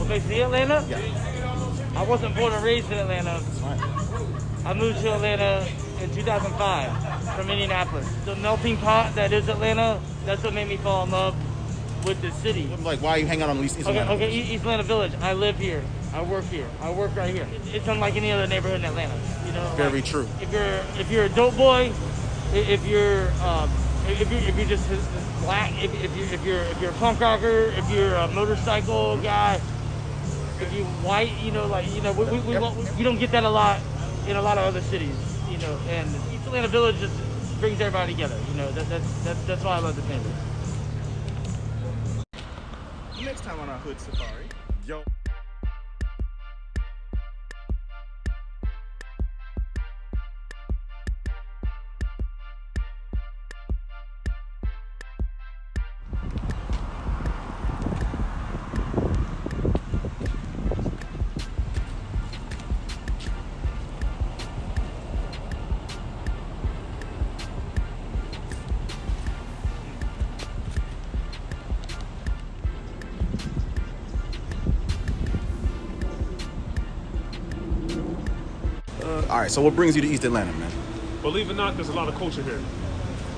What makes me Atlanta? Yeah. I wasn't born and raised in Atlanta. That's right. I moved to Atlanta in 2005 from Indianapolis. The melting pot that is Atlanta, that's what made me fall in love with the city. Like, why are you hanging out on East Atlanta? Okay, East Atlanta Village. I live here. I work here. I work right here. It's unlike any other neighborhood in Atlanta. You know, Very like, true. If you're a dope boy, if you're just black, if you're a punk rocker, if you're a motorcycle guy, if you're white, you know, we don't get that a lot in a lot of other cities, you know. And East Atlanta Village just brings everybody together. You know, that's why I love this neighborhood. Next time on our Hood Safari, yo. All right, so what brings you to East Atlanta, man? Believe it or not, there's a lot of culture here.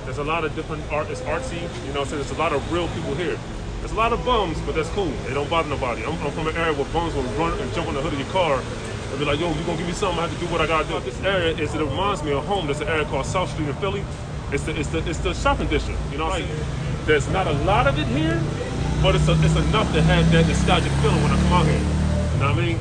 There's a lot of different art. It's artsy, you know what I'm saying? There's a lot of real people here. There's a lot of bums, but that's cool. They don't bother nobody. I'm from an area where bums will run and jump on the hood of your car and be like, yo, you gonna give me something, I have to do what I gotta do. This area it reminds me of home. There's an area called South Street in Philly. It's the shopping district, you know what I'm saying? There's not a lot of it here, but it's enough to have that nostalgic feeling when I come out here. You know what I mean?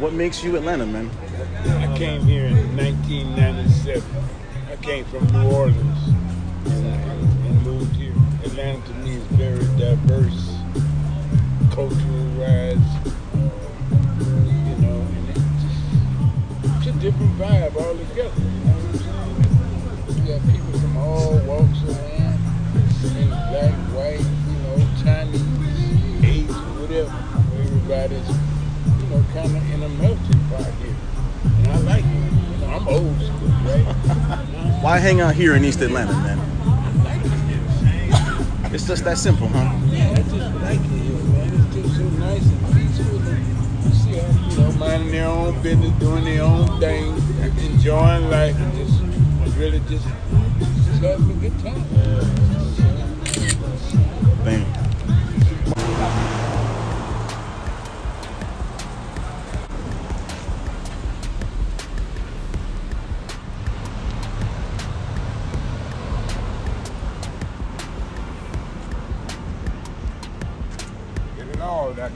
What makes you Atlanta, man? I came here in 1997. I came from New Orleans and moved here. Atlanta to me is very diverse, cultural wise, you know, and it's a different vibe altogether. You know what I'm saying? You got people from all walks of life, black, white, you know, Chinese, Asian, whatever. Everybody's kind of in a melting pot here, and I like it. You know, I'm old school, right? Why hang out here in East Atlanta, man? I like it here. It's just that simple, huh? Yeah, I just like it here, man. It's just so nice and peaceful. And you see how, you know, minding their own business, doing their own thing, enjoying life, and just really just having a good time. Bam.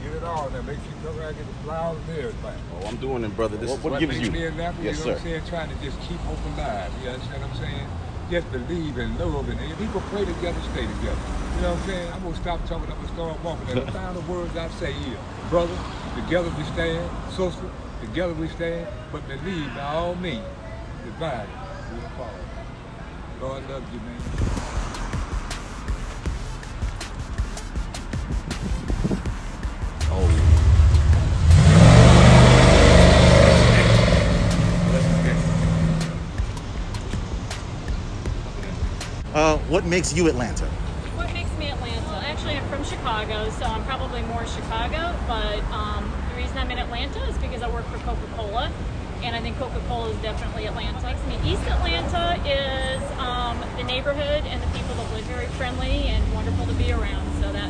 Get it all now. Make sure you come around and get the flowers and everything. Oh, I'm doing it, brother. This is what gives you. Me Yes, and that, you know sir. what I'm saying? Trying to just keep open lives. You understand what I'm saying? Just believe and love, and people pray together, stay together. You know what I'm saying? I'm gonna stop talking. I'm gonna start walking. And the final words I say is, brother, together we stand. Sister, together we stand. But believe by all means, divided we'll fall. Lord loves you, man. What makes you Atlanta? What makes me Atlanta? Actually, I'm from Chicago, so I'm probably more Chicago, but the reason I'm in Atlanta is because I work for Coca-Cola, and I think Coca-Cola is definitely Atlanta. I mean, East Atlanta is the neighborhood and the people that live very friendly and wonderful to be around, so that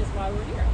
is why we're here.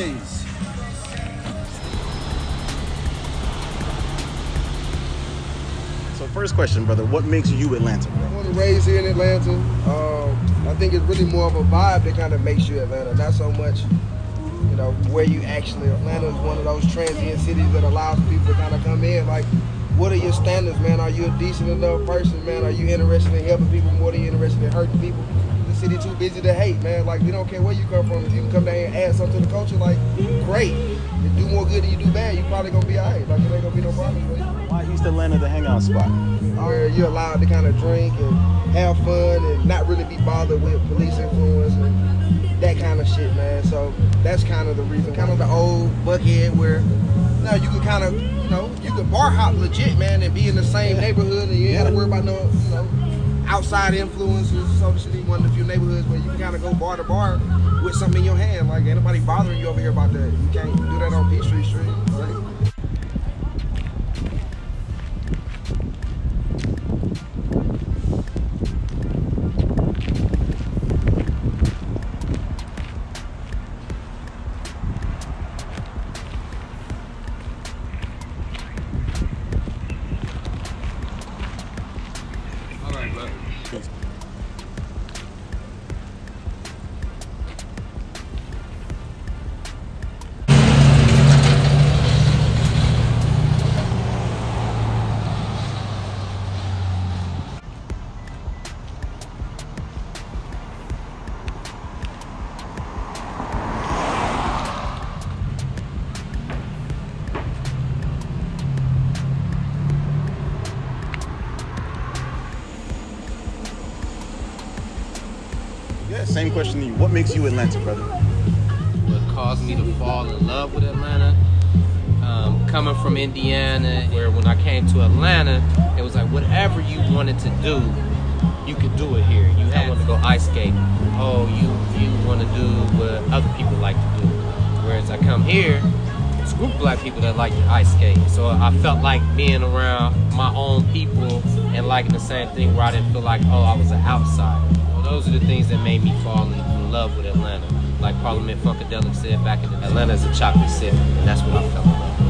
days. So first question, brother, what makes you Atlanta, bro? Born and raised here in Atlanta. I think it's really more of a vibe that kind of makes you Atlanta, not so much, you know, where you actually. Atlanta is one of those transient cities that allows people to kind of come in. Like, what are your standards, man? Are you a decent enough person, man? Are you interested in helping people more than you're interested in hurting people? The city too busy to hate, man. Like, we don't care where you come from. If you can come down here and add something to the culture, like, great. If you do more good than you do bad, you probably gonna be all right. Like, it ain't gonna be no problem for you. Why East Atlanta the hangout spot? Where you're allowed to kind of drink and have fun and not really be bothered with police influence and that kind of shit, man. So that's kind of the reason. Kind of the old Buckhead where, you know, you could kind of, you know, you could bar hop legit, man, and be in the same neighborhood and you ain't got to worry about no, you know, outside influences. So this is one of the few neighborhoods where you can kind of go bar to bar with something in your hand. Like, ain't nobody bothering you over here about that. You can't do that on Peachtree Street, right? Yeah, same question to you. What makes you Atlanta, brother? What caused me to fall in love with Atlanta, coming from Indiana, where when I came to Atlanta, it was like whatever you wanted to do, you could do it here. You had to go ice skating. Oh, you want to do what other people like to do. Whereas I come here, it's a group of black people that like to ice skate. So I felt like being around my own people and liking the same thing where I didn't feel like, oh, I was an outsider. Those are the things that made me fall in love with Atlanta. Like Parliament Funkadelic said back in the day, Atlanta is a chocolate city, and that's what I fell in love with.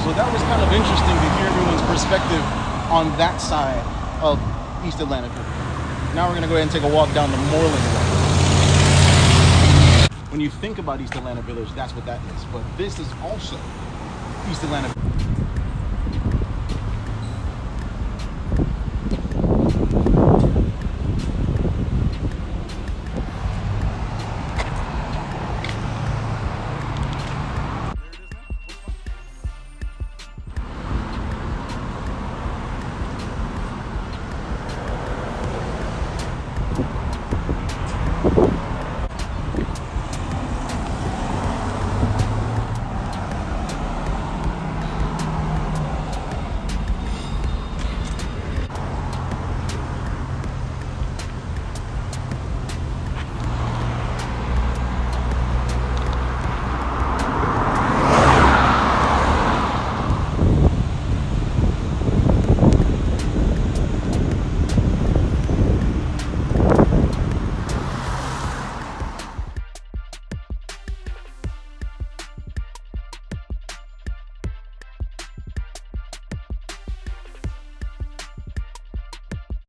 So that was kind of interesting to hear everyone's perspective on that side of East Atlanta. Now we're gonna go ahead and take a walk down the Moreland Road. When you think about East Atlanta Village, that's what that is. But this is also East Atlanta.